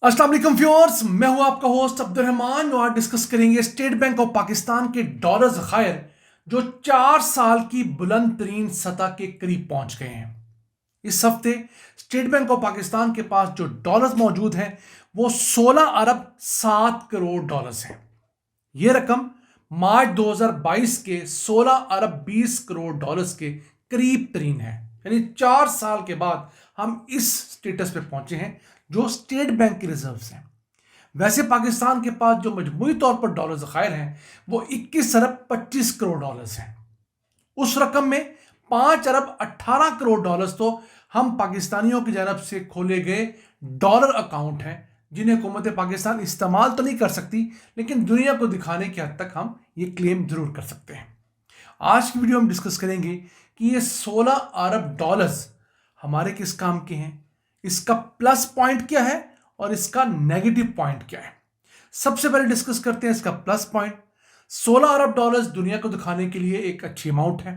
अस्सलाम वालेकुम व्यूअर्स, मैं हूं आपका होस्ट अब्दुल रहमान और आज डिस्कस करेंगे स्टेट बैंक ऑफ पाकिस्तान के डॉलर ज़खायर जो 4 साल की बुलंद तरीन सतह के करीब पहुंच गए हैं। इस हफ्ते स्टेट बैंक ऑफ पाकिस्तान के पास जो डॉलर्स मौजूद हैं वो 16 अरब 7 करोड़ डॉलर्स हैं। यह रकम मार्च 2022 के 16 अरब 20 करोड़ डॉलर्स के करीब तरीन है। यानी 4 साल के बाद हम इस स्टेटस पे पहुंचे हैं जो स्टेट बैंक की रिजर्व्स हैं। वैसे पाकिस्तान के पास जो मजमूई तौर पर डॉलर ज़खायर हैं वो 21 अरब 25 करोड़ डॉलर्स हैं। उस रकम में 5 अरब 18 करोड़ डॉलर्स तो हम पाकिस्तानियों की जानब से खोले गए डॉलर अकाउंट हैं जिन्हें हुकूमत पाकिस्तान इस्तेमाल तो नहीं कर सकती, लेकिन दुनिया को दिखाने की हद तक हम ये क्लेम जरूर कर सकते हैं। आज की वीडियो हम डिस्कस करेंगे कि ये 16 अरब डॉलर्स हमारे किस काम के हैं, इसका प्लस पॉइंट क्या है और इसका नेगेटिव पॉइंट क्या है। सबसे पहले डिस्कस करते हैं इसका प्लस पॉइंट। 16 अरब डॉलर्स दुनिया को दिखाने के लिए एक अच्छी अमाउंट है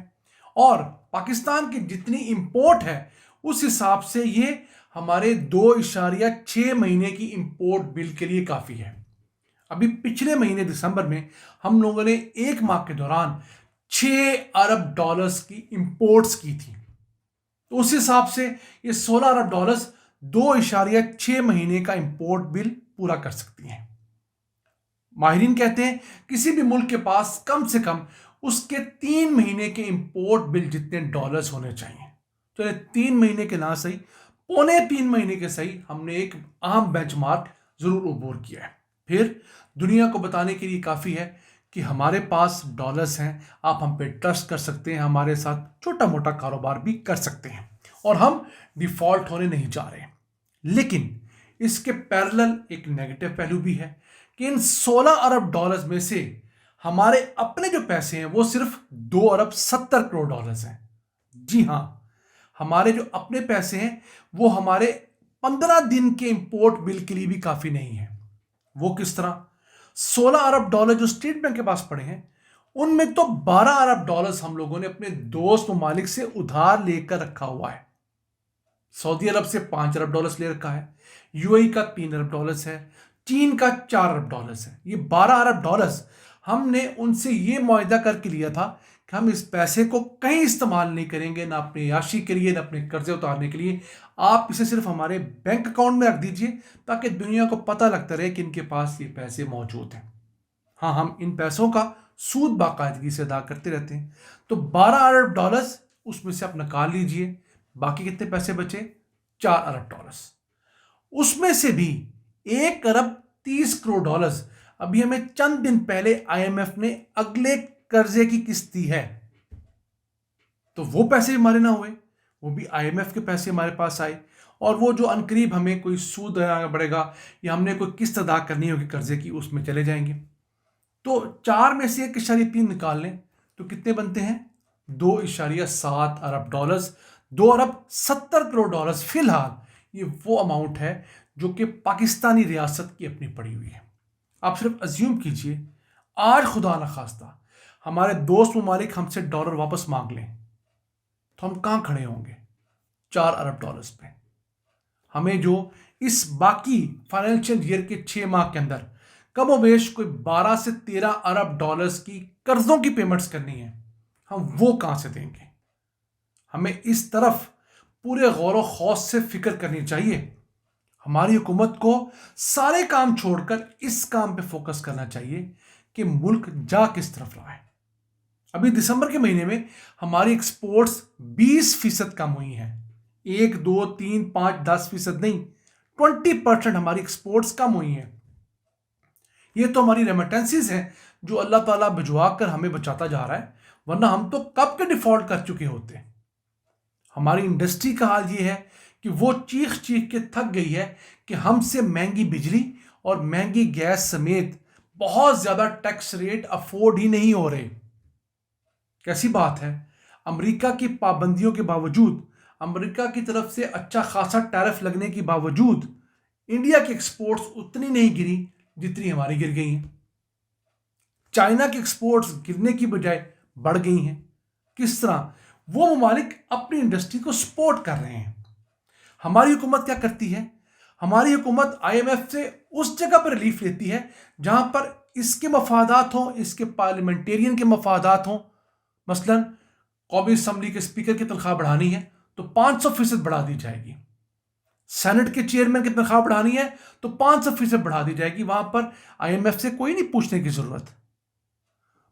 और पाकिस्तान की जितनी इंपोर्ट है उस हिसाब से ये हमारे 2.6 महीने की इंपोर्ट बिल के लिए काफ़ी है। अभी पिछले महीने दिसंबर में हम लोगों ने एक माह के दौरान 6 अरब डॉलर्स की इंपोर्ट्स की थी, तो उस हिसाब से ये 16 अरब डॉलर्स 2.6 महीने का इंपोर्ट बिल पूरा कर सकती हैं। माहिरीन कहते हैं किसी भी मुल्क के पास कम से कम उसके 3 महीने के इंपोर्ट बिल जितने डॉलर्स होने चाहिए। तो 3 महीने के ना सही, 3.25 महीने के सही, हमने एक अहम बेंचमार्क जरूर अबूर किया है। फिर दुनिया को बताने के लिए काफ़ी है कि हमारे पास डॉलर्स हैं, आप हम पे ट्रस्ट कर सकते हैं, हमारे साथ छोटा मोटा कारोबार भी कर सकते हैं और हम डिफॉल्ट होने नहीं जा रहे। लेकिन इसके पैरेलल एक नेगेटिव पहलू भी है कि इन 16 अरब डॉलर्स में से हमारे अपने जो पैसे हैं वो सिर्फ 2 अरब 70 करोड़ डॉलर्स हैं। जी हाँ, हमारे जो अपने पैसे हैं वो हमारे 15 दिन के इंपोर्ट बिल के लिए भी काफ़ी नहीं है। वो किस तरह? 16 अरब डॉलर जो स्टेट बैंक के पास पड़े हैं उनमें तो 12 अरब डॉलर्स हम लोगों ने अपने दोस्त ममालिक से उधार लेकर रखा हुआ है। सऊदी अरब से 5 अरब डॉलर्स ले रखा है, यूएई का 3 अरब डॉलर्स है, चीन का 4 अरब डॉलर्स है। ये 12 अरब डॉलर्स हमने उनसे ये मुआहदा करके लिया था कि हम इस पैसे को कहीं इस्तेमाल नहीं करेंगे, ना अपने याशी के लिए ना अपने कर्जे उतारने के लिए। आप इसे सिर्फ हमारे बैंक अकाउंट में रख दीजिए ताकि दुनिया को पता लगता रहे कि इनके पास ये पैसे मौजूद हैं। हाँ, हम इन पैसों का सूद बाकायदगी से अदा करते रहते हैं। तो 12 अरब डॉलर्स उसमें से आप निकाल लीजिए, बाकी कितने पैसे बचे? 4 अरब डॉलर्स। उसमें से भी 1 अरब 30 करोड़ डॉलर्स अभी हमें चंद दिन पहले आईएमएफ ने अगले कर्जे की किस्त दी है, तो वो पैसे हमारे ना हुए, वो भी आईएमएफ के पैसे हमारे पास आए और वो जो अनकरीब हमें कोई सूद देना पड़ेगा या हमने कोई किस्त अदा करनी होगी कर्जे की, उसमें चले जाएंगे। तो 4 में से 1.3 निकाल लें तो कितने बनते हैं? 2.7 अरब डॉलर्स, 2 अरब 70 करोड़ डॉलर्स। फिलहाल ये वो अमाउंट है जो कि पाकिस्तानी रियासत की अपनी पड़ी हुई है। आप सिर्फ अज्यूम कीजिए आज खुदा न खास्ता हमारे दोस्त ममालिक हमसे डॉलर वापस मांग लें तो हम कहाँ खड़े होंगे? 4 अरब डॉलर्स पे हमें जो इस बाकी फाइनेंशियल ईयर के 6 माह के अंदर कमोबेश कोई 12 से 13 अरब डॉलर्स की कर्जों की पेमेंट्स करनी है, हम वो कहां से देंगे? हमें इस तरफ पूरे गौर खौस से फिक्र करनी चाहिए। हमारी हुकूमत को सारे काम छोड़कर इस काम पे फोकस करना चाहिए कि मुल्क जा किस तरफ रहा है। अभी दिसंबर के महीने में हमारी एक्सपोर्ट्स 20% कम हुई हैं। 1, 2, 3, 5, 10% नहीं, 20% हमारी एक्सपोर्ट्स कम हुई हैं। ये तो हमारी रेमिटेंसीज हैं जो अल्लाह ताला भिजवा कर हमें बचाता जा रहा है, वरना हम तो कब के डिफॉल्ट कर चुके होते। हमारी इंडस्ट्री का हाल ये है कि वो चीख चीख के थक गई है कि हमसे महंगी बिजली और महंगी गैस समेत बहुत ज़्यादा टैक्स रेट अफोर्ड ही नहीं हो रहे। कैसी बात है? अमेरिका की पाबंदियों के बावजूद, अमेरिका की तरफ से अच्छा खासा टैरिफ लगने के बावजूद इंडिया की एक्सपोर्ट्स उतनी नहीं गिरी जितनी हमारी गिर गई हैं। चाइना की एक्सपोर्ट्स गिरने की बजाय बढ़ गई हैं। किस तरह? वो ममालिक अपनी इंडस्ट्री को सपोर्ट कर रहे हैं। हमारी हुकूमत क्या करती है? ہماری حکومت IMF سے اس جگہ پر ریلیف لیتی ہے جہاں پر اس کے مفادات ہوں، اس کے پارلیمنٹیرین کے مفادات ہوں. مثلا قومی اسمبلی کے اسپیکر کی تنخواہ بڑھانی ہے تو 500% بڑھا دی جائے گی. سینٹ کے چیئرمین کی تنخواہ بڑھانی ہے تو 500% بڑھا دی جائے گی. وہاں پر IMF سے کوئی نہیں پوچھنے کی ضرورت.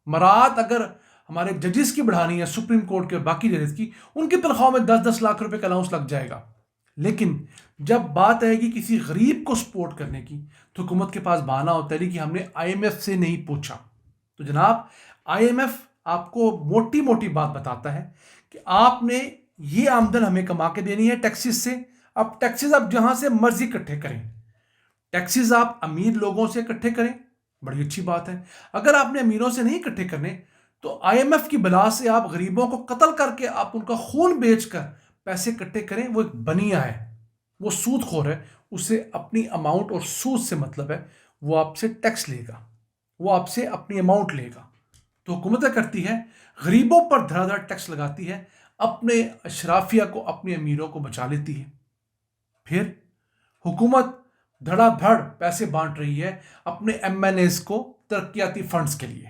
مراد اگر ہمارے ججز کی بڑھانی ہے، سپریم کورٹ کے باقی ججز کی، ان کی تنخواہ میں 10-10 لاکھ روپے کا الاؤنس لگ جائے گا. لیکن جب بات آئے گی کسی غریب کو سپورٹ کرنے کی تو حکومت کے پاس بہانہ ہوتا ہے کہ ہم نے IMF سے نہیں پوچھا. تو جناب IMF آپ کو موٹی موٹی بات بتاتا ہے کہ آپ نے یہ آمدن ہمیں کما کے دینی ہے ٹیکسز سے. اب ٹیکسز آپ جہاں سے مرضی اکٹھے کریں، ٹیکسز آپ امیر لوگوں سے اکٹھے کریں، بڑی اچھی بات ہے. اگر آپ نے امیروں سے نہیں اکٹھے کرنے تو IMF کی بلا سے آپ غریبوں کو قتل کر کے آپ ان کا خون بیچ کر پیسے اکٹھے کریں. وہ ایک بنیا ہے، وہ سود خور ہے، اسے اپنی اماؤنٹ اور سود سے مطلب ہے. وہ آپ سے ٹیکس لے گا، وہ آپ سے اپنی اماؤنٹ لے گا. تو حکومت کرتی ہے غریبوں پر دھڑا دھڑ ٹیکس لگاتی ہے، اپنے اشرافیہ کو، اپنے امیروں کو بچا لیتی ہے. پھر حکومت دھڑا دھڑ پیسے بانٹ رہی ہے اپنے MNAs کو ترقیاتی فنڈز کے لیے.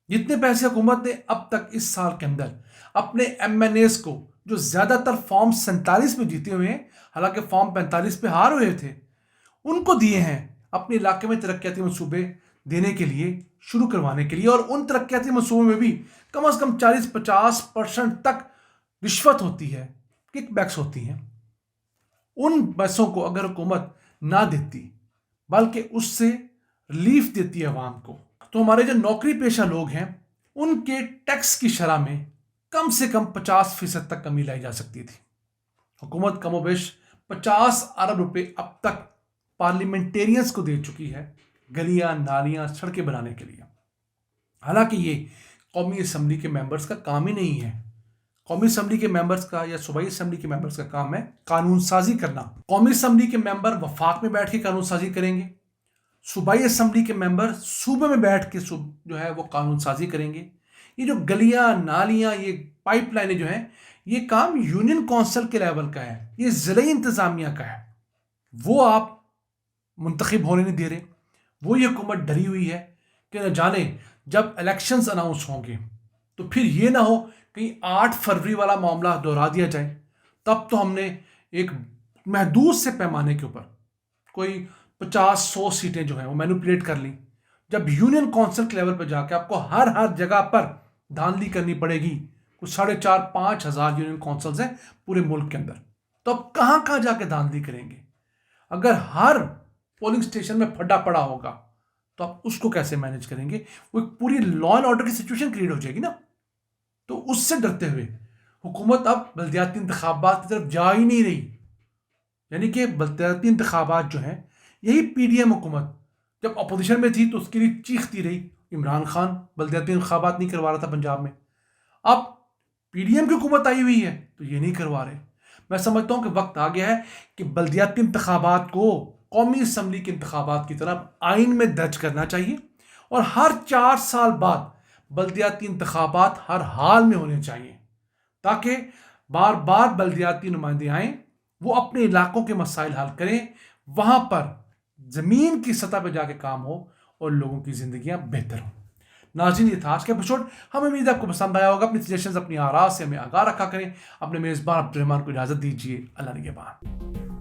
جتنے پیسے حکومت نے اب تک اس سال کے اندر اپنے MNAs کو، جو زیادہ تر فارم 47 میں جیتے ہوئے ہیں، حالانکہ فارم 45 پہ ہار ہوئے تھے، ان کو دیے ہیں اپنے علاقے میں ترقیاتی منصوبے دینے کے لیے، شروع کروانے کے لیے. اور ان ترقیاتی منصوبوں میں بھی کم از کم 40-50% تک رشوت ہوتی ہے، کک بیکس ہوتی ہیں. ان پیسوں کو اگر حکومت نہ دیتی بلکہ اس سے ریلیف دیتی ہے عوام کو، تو ہمارے جو نوکری پیشہ لوگ ہیں ان کے ٹیکس کی شرح میں کم سے کم 50% تک کمی لائی جا سکتی تھی. حکومت کم و بیش 50 ارب روپے اب تک پارلیمنٹیرینز کو دے چکی ہے گلیاں، نالیاں، سڑکیں بنانے کے لیے. حالانکہ یہ قومی اسمبلی کے ممبرز کا کام ہی نہیں ہے. قومی اسمبلی کے ممبرز کا یا صوبائی اسمبلی کے ممبرز کا کام ہے قانون سازی کرنا. قومی اسمبلی کے ممبر وفاق میں بیٹھ کے قانون سازی کریں گے، صوبائی اسمبلی کے ممبر صوبے میں بیٹھ کے جو ہے وہ قانون سازی کریں گے. یہ جو گلیاں، نالیاں، یہ پائپ لائنیں جو ہیں، یہ کام یونین کونسل کے لیول کا ہے، یہ ضلعی انتظامیہ کا ہے. وہ آپ منتخب ہونے نہیں دے رہے. وہ یہ حکومت ڈری ہوئی ہے کہ نہ جانے جب الیکشنز اناؤنس ہوں گے تو پھر یہ نہ ہو کہیں 8 فروری والا معاملہ دہرا دیا جائے. تب تو ہم نے ایک محدود سے پیمانے کے اوپر کوئی 50-100 سیٹیں جو ہیں وہ مینوپولیٹ کر لیں. جب یونین کونسل کے لیول پہ جا کے آپ کو ہر جگہ پر دھاندلی کرنی پڑے گی، کچھ 4,500-5,000 ہزار یونین کونسلز ہیں پورے ملک کے اندر، تو اب کہاں کہاں جا کے دھاندلی کریں گے؟ اگر ہر پولنگ سٹیشن میں پھڈا پڑا ہوگا تو آپ اس کو کیسے مینیج کریں گے؟ وہ ایک پوری لا اینڈ آرڈر کی سچویشن کریٹ ہو جائے گی نا. تو اس سے ڈرتے ہوئے حکومت اب بلدیاتی انتخابات کی طرف جا ہی نہیں رہی. یعنی کہ بلدیاتی انتخابات جو ہیں، یہی PDM حکومت جب اپوزیشن میں تھی تو اس کے لیے چیختی رہی. عمران خان بلدیاتی انتخابات نہیں کروا رہا تھا پنجاب میں. اب PDM کی حکومت آئی ہوئی ہے تو یہ نہیں کروا رہے. میں سمجھتا ہوں کہ وقت آ گیا ہے کہ بلدیاتی انتخابات کو قومی اسمبلی کے انتخابات کی طرف آئین میں درج کرنا چاہیے، اور ہر 4 سال بعد بلدیاتی انتخابات ہر حال میں ہونے چاہیے، تاکہ بار بار بلدیاتی نمائندے آئیں، وہ اپنے علاقوں کے مسائل حل کریں، وہاں پر زمین کی سطح پہ جا کے کام ہو اور لوگوں کی زندگیاں بہتر ہوں. ناظرین، یہ تھا آج کا ایپیسوڈ. ہمیں امید ہے آپ کو پسند آیا ہوگا. اپنی سجیشنز، اپنی آراء سے ہمیں آگاہ رکھا کریں. اپنے میزبان عبد الرحمان کو اجازت دیجیے. اللہ نگہبان.